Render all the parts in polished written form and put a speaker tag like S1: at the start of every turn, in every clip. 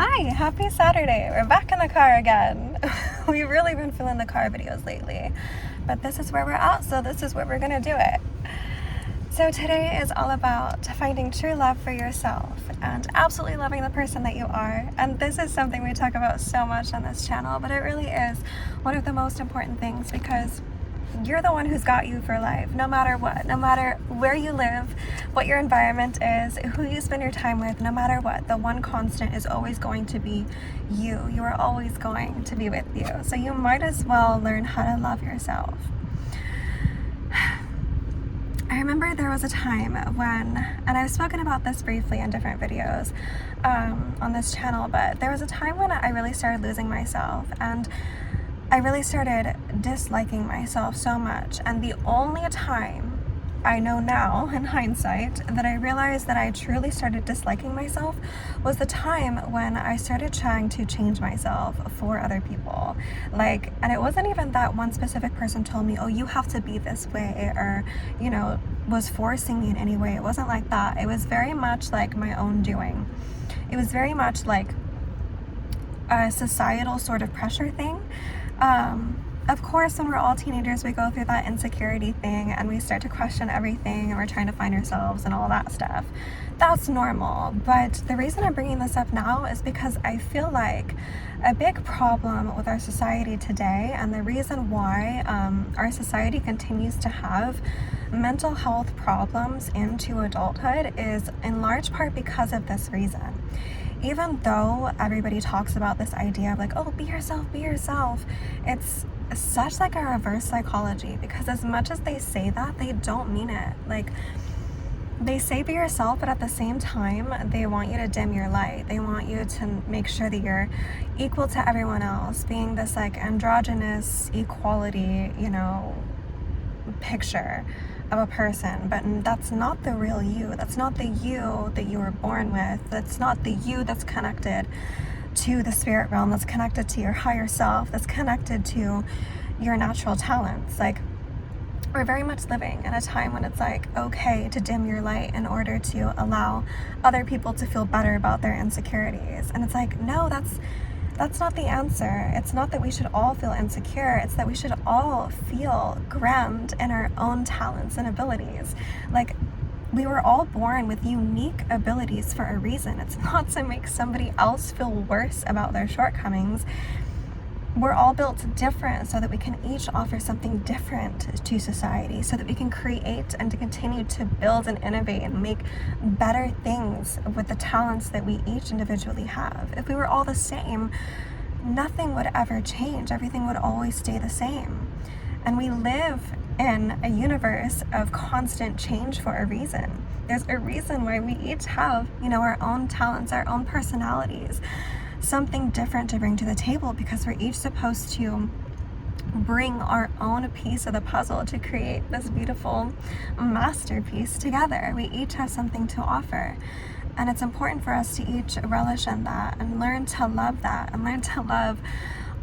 S1: Hi, happy Saturday. We're back in the car again. We've really been feeling the car videos lately, but this is where we're at, so this is where we're gonna do it. So today is all about finding true love for yourself and absolutely loving the person that you are. And this is something we talk about so much on this channel, but it really is one of the most important things because you're the one who's got you for life, no matter what, no matter where you live, what your environment is, who you spend your time with, no matter what, the one constant is always going to be you. You are always going to be with you. So you might as well learn how to love yourself. I remember there was a time when, and I've spoken about this briefly in different videos on this channel, but there was a time when I really started losing myself and I really started disliking myself so much. And the only time I know now in hindsight that I realized that I truly started disliking myself was the time when I started trying to change myself for other people. And it wasn't even that one specific person told me, oh, you have to be this way, or, was forcing me in any way. It wasn't like that. It was very much like my own doing. It was very much like a societal sort of pressure thing. Of course, when we're all teenagers, we go through that insecurity thing and we start to question everything and we're trying to find ourselves and all that stuff. That's normal. But the reason I'm bringing this up now is because I feel like a big problem with our society today, and the reason why our society continues to have mental health problems into adulthood is in large part because of this reason. Even though everybody talks about this idea of oh, be yourself, it's such a reverse psychology, because as much as they say that, they don't mean it. They say be yourself, but at the same time, they want you to dim your light. They want you to make sure that you're equal to everyone else, being this androgynous equality, picture of a person. But that's not the real you. That's not the you that you were born with. That's not the you that's connected to the spirit realm, that's connected to your higher self, that's connected to your natural talents. We're very much living in a time when it's okay to dim your light in order to allow other people to feel better about their insecurities. And it's no, that's not the answer. It's not that we should all feel insecure. It's that we should all feel grand in our own talents and abilities. We were all born with unique abilities for a reason. It's not to make somebody else feel worse about their shortcomings. We're all built different so that we can each offer something different to society, so that we can create and to continue to build and innovate and make better things with the talents that we each individually have. If we were all the same, nothing would ever change. Everything would always stay the same. And we live in a universe of constant change for a reason. There's a reason why we each have, our own talents, our own personalities, something different to bring to the table, because we're each supposed to bring our own piece of the puzzle to create this beautiful masterpiece together. We each have something to offer. And it's important for us to each relish in that and learn to love that and learn to love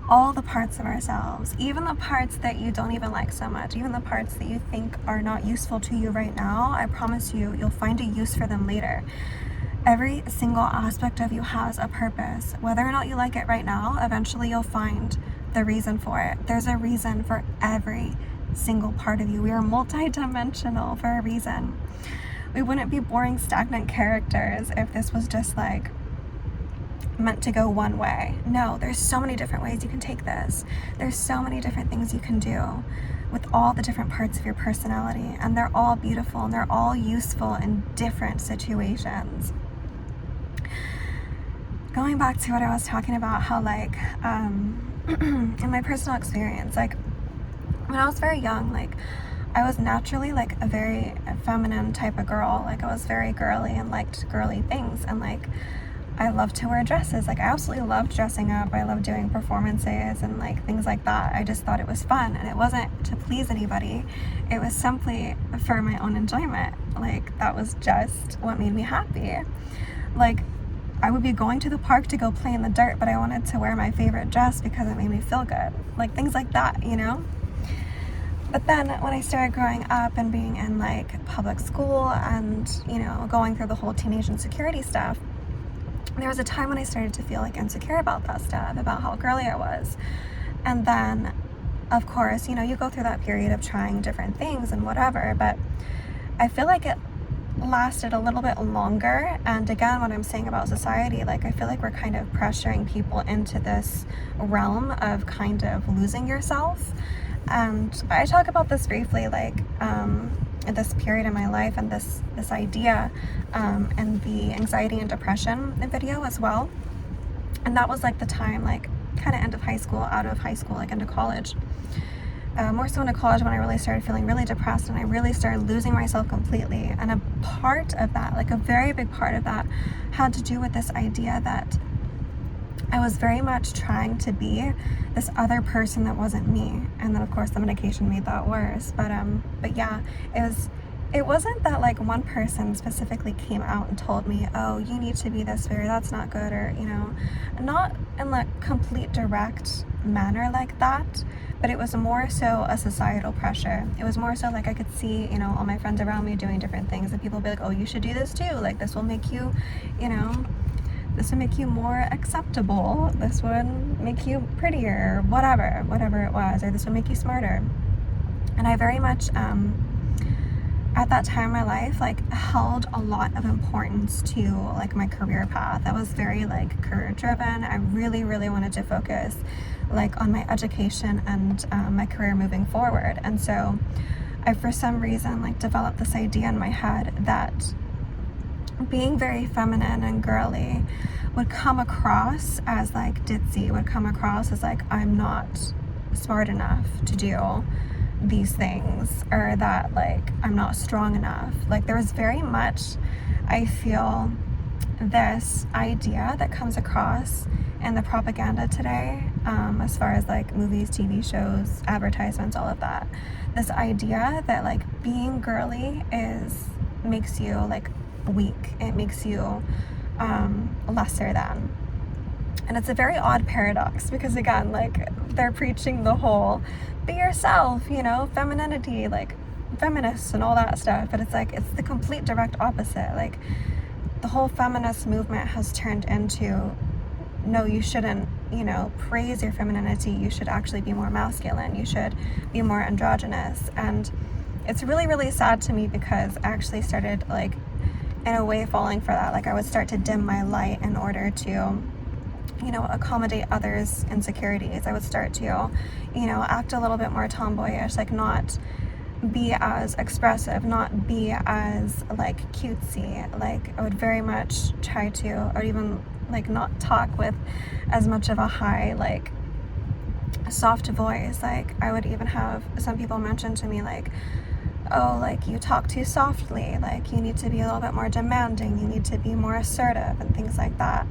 S1: all the parts of ourselves, even the parts that you don't even like so much, even the parts that you think are not useful to you right now. I promise you'll find a use for them later. Every single aspect of you has a purpose. Whether or not you like it right now, eventually you'll find the reason for it. There's a reason for every single part of you. We are multi-dimensional for a reason. We wouldn't be boring, stagnant characters if this was just meant to go one way. No, there's so many different ways you can take this. There's so many different things you can do with all the different parts of your personality, and they're all beautiful and they're all useful in different situations. Going back to what I was talking about, how in my personal experience, when I was very young, I was naturally a very feminine type of girl. I was very girly and liked girly things, and I loved to wear dresses. I absolutely loved dressing up. I loved doing performances and things like that. I just thought it was fun, and it wasn't to please anybody. It was simply for my own enjoyment. That was just what made me happy. I would be going to the park to go play in the dirt, but I wanted to wear my favorite dress because it made me feel good. Things like that, But then when I started growing up and being in public school and, going through the whole teenage insecurity stuff, there was a time when I started to feel like insecure about that stuff, about how girly I was. And then, of course, you know, you go through that period of trying different things and whatever, but I feel like it lasted a little bit longer. And again, what I'm saying about society, like, I feel like we're kind of pressuring people into this realm of kind of losing yourself. And I talk about this briefly, like, this period in my life and this idea, and the anxiety and depression video as well. And that was like the time, like, kind of end of high school, out of high school, like into college. More so into college, when I really started feeling really depressed and I really started losing myself completely. And a part of that, like a very big part of that, had to do with this idea that I was very much trying to be this other person that wasn't me. And then of course the medication made that worse. But yeah, it wasn't that like one person specifically came out and told me, oh, you need to be this way, or that's not good, or, you know, not in like complete direct manner like that, but it was more so a societal pressure. It was more so like I could see, you know, all my friends around me doing different things, and people would be like, oh, you should do this too, like this will make you, you know, this would make you more acceptable, this would make you prettier, whatever it was, or this would make you smarter. And I very much, at that time in my life, like, held a lot of importance to like my career path. I was very like career driven. I really wanted to focus like on my education and my career moving forward. And so I, for some reason, like developed this idea in my head that being very feminine and girly would come across as like ditzy, would come across as like I'm not smart enough to do these things, or that like I'm not strong enough. Like, there was very much, I feel, this idea that comes across in the propaganda today, as far as like movies, TV shows, advertisements, all of that. This idea that like being girly makes you like weak. It makes you lesser than. And it's a very odd paradox, because again, like, they're preaching the whole be yourself, you know, femininity, like feminists and all that stuff, but it's like, it's the complete direct opposite. Like, the whole feminist movement has turned into, no, you shouldn't, you know, praise your femininity, you should actually be more masculine, you should be more androgynous. And it's really sad to me, because I actually started like in a way falling for that. Like, I would start to dim my light in order to, you know, accommodate others' insecurities. I would start to, you know, act a little bit more tomboyish, like not be as expressive, not be as like cutesy. Like, I would very much try to, or even like not talk with as much of a high, like soft voice. Like, I would even have some people mention to me like, oh, like you talk too softly, like you need to be a little bit more demanding, you need to be more assertive, and things like that.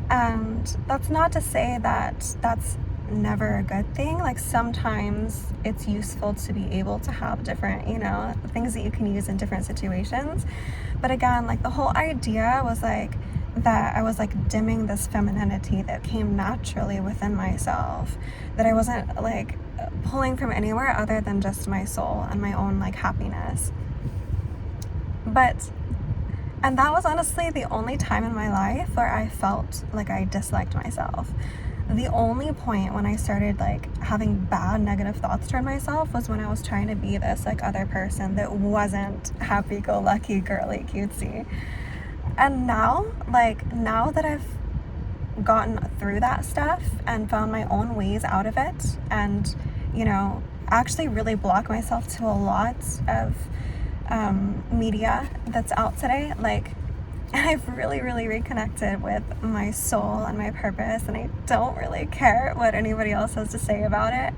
S1: And that's not to say that that's never a good thing. Like, sometimes it's useful to be able to have different, you know, things that you can use in different situations. But again, like, the whole idea was like that I was like dimming this femininity that came naturally within myself, that I wasn't like pulling from anywhere other than just my soul and my own like happiness. And that was honestly the only time in my life where I felt like I disliked myself. The only point when I started like having bad negative thoughts toward myself was when I was trying to be this like other person that wasn't happy-go-lucky, girly, cutesy. And now that I've gotten through that stuff and found my own ways out of it, and, you know, actually really block myself to a lot of media that's out today, like, I've really reconnected with my soul and my purpose, and I don't really care what anybody else has to say about it.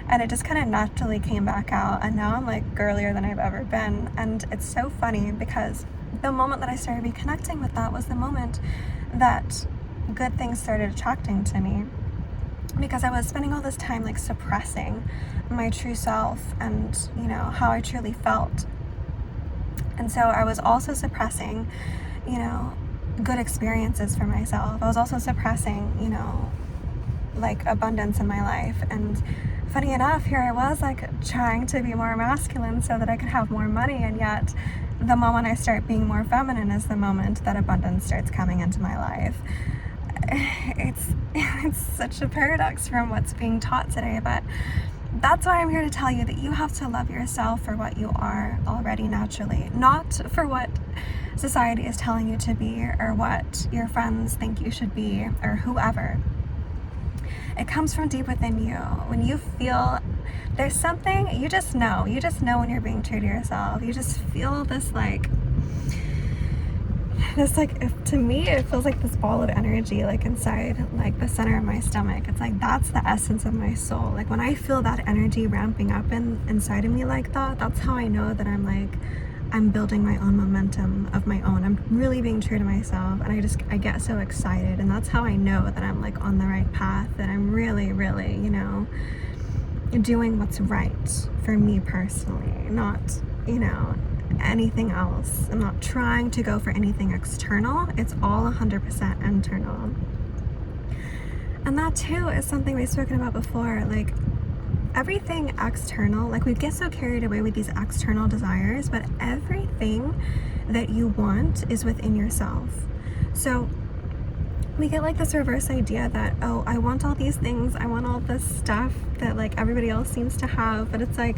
S1: And it just kind of naturally came back out, and now I'm like girlier than I've ever been. And it's so funny, because the moment that I started reconnecting with that was the moment that good things started attracting to me, because I was spending all this time like suppressing my true self and, you know, how I truly felt. And so I was also suppressing, you know, good experiences for myself. I was also suppressing, you know, like abundance in my life. And funny enough, here I was like trying to be more masculine so that I could have more money, and yet the moment I start being more feminine is the moment that abundance starts coming into my life. It's such a paradox from what's being taught today, but that's why I'm here to tell you that you have to love yourself for what you are already naturally, not for what society is telling you to be or what your friends think you should be or whoever. It comes from deep within you. When you feel there's something, you just know when you're being true to yourself. You just feel this if to me it feels like this ball of energy like inside like the center of my stomach. It's like that's the essence of my soul. Like when I feel that energy ramping up inside of me like that, that's how I know that I'm building my own momentum of my own. I'm really being true to myself, and I get so excited, and that's how I know that I'm like on the right path, that I'm really, really, doing what's right for me personally, not, anything else. I'm not trying to go for anything external. It's all 100% internal. And that too is something we've spoken about before, like everything external, like we get so carried away with these external desires, but everything that you want is within yourself. So we get like this reverse idea that, oh, I want all these things, I want all this stuff that like everybody else seems to have, but it's like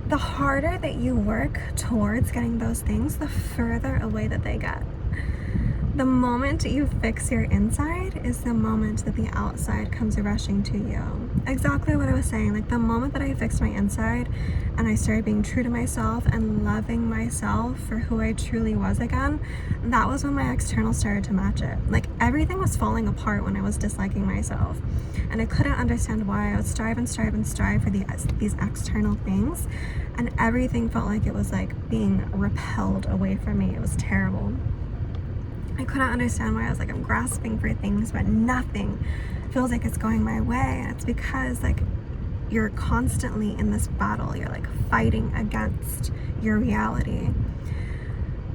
S1: the harder that you work towards getting those things, the further away that they get. The moment you fix your inside is the moment that the outside comes rushing to you. Exactly what I was saying. Like the moment that I fixed my inside and I started being true to myself and loving myself for who I truly was again, that was when my external started to match it. Like everything was falling apart when I was disliking myself. And I couldn't understand why. I would strive for these external things. And everything felt like it was like being repelled away from me. It was terrible. I couldn't understand why. I was like, I'm grasping for things, but nothing feels like it's going my way. And it's because like you're constantly in this battle. You're like fighting against your reality.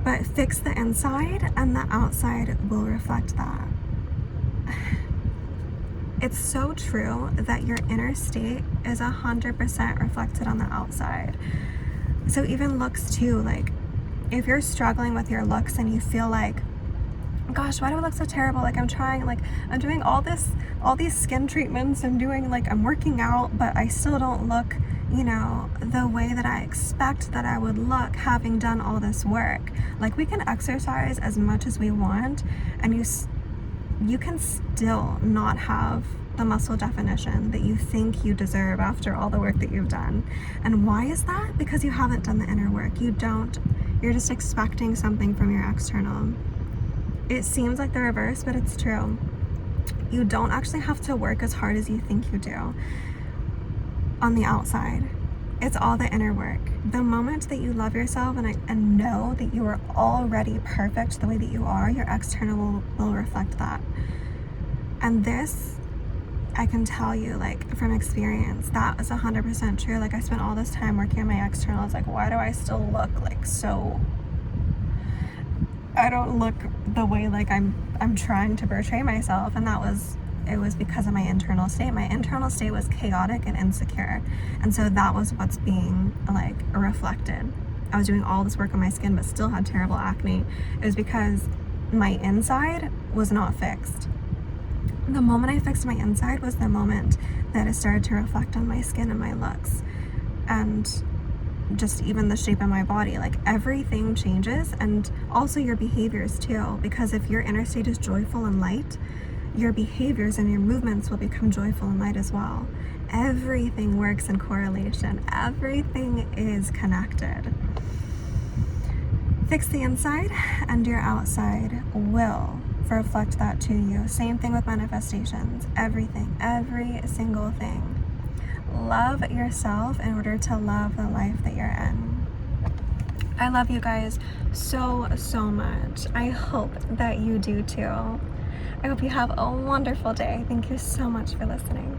S1: But fix the inside and the outside will reflect that. It's so true that your inner state is 100% reflected on the outside. So even looks too, like if you're struggling with your looks and you feel like, gosh, why do I look so terrible? Like I'm doing all these skin treatments, I'm working out, but I still don't look, the way that I expect that I would look having done all this work. Like we can exercise as much as we want, and you can still not have the muscle definition that you think you deserve after all the work that you've done. And why is that? Because you haven't done the inner work. You're just expecting something from your external. It seems like the reverse, but it's true. You don't actually have to work as hard as you think you do on the outside. It's all the inner work. The moment that you love yourself and know that you are already perfect the way that you are, your external will reflect that. And this, I can tell you, like from experience, that is 100% true. Like I spent all this time working on my external. It's like, why do I still look like so? I don't look the way like I'm trying to portray myself, and it was because of my internal state. My internal state was chaotic and insecure, and so that was what's being like reflected. I was doing all this work on my skin but still had terrible acne. It was because my inside was not fixed. The moment I fixed my inside was the moment that it started to reflect on my skin and my looks, and just even the shape of my body. Like everything changes, and also your behaviors too, because if your inner state is joyful and light, your behaviors and your movements will become joyful and light as well. Everything works in correlation. Everything is connected. Fix the inside and your outside will reflect that to you. Same thing with manifestations. Everything, every single thing. Love yourself in order to love the life that you're in. I love you guys so, so much. I hope that you do too. I hope you have a wonderful day. Thank you so much for listening.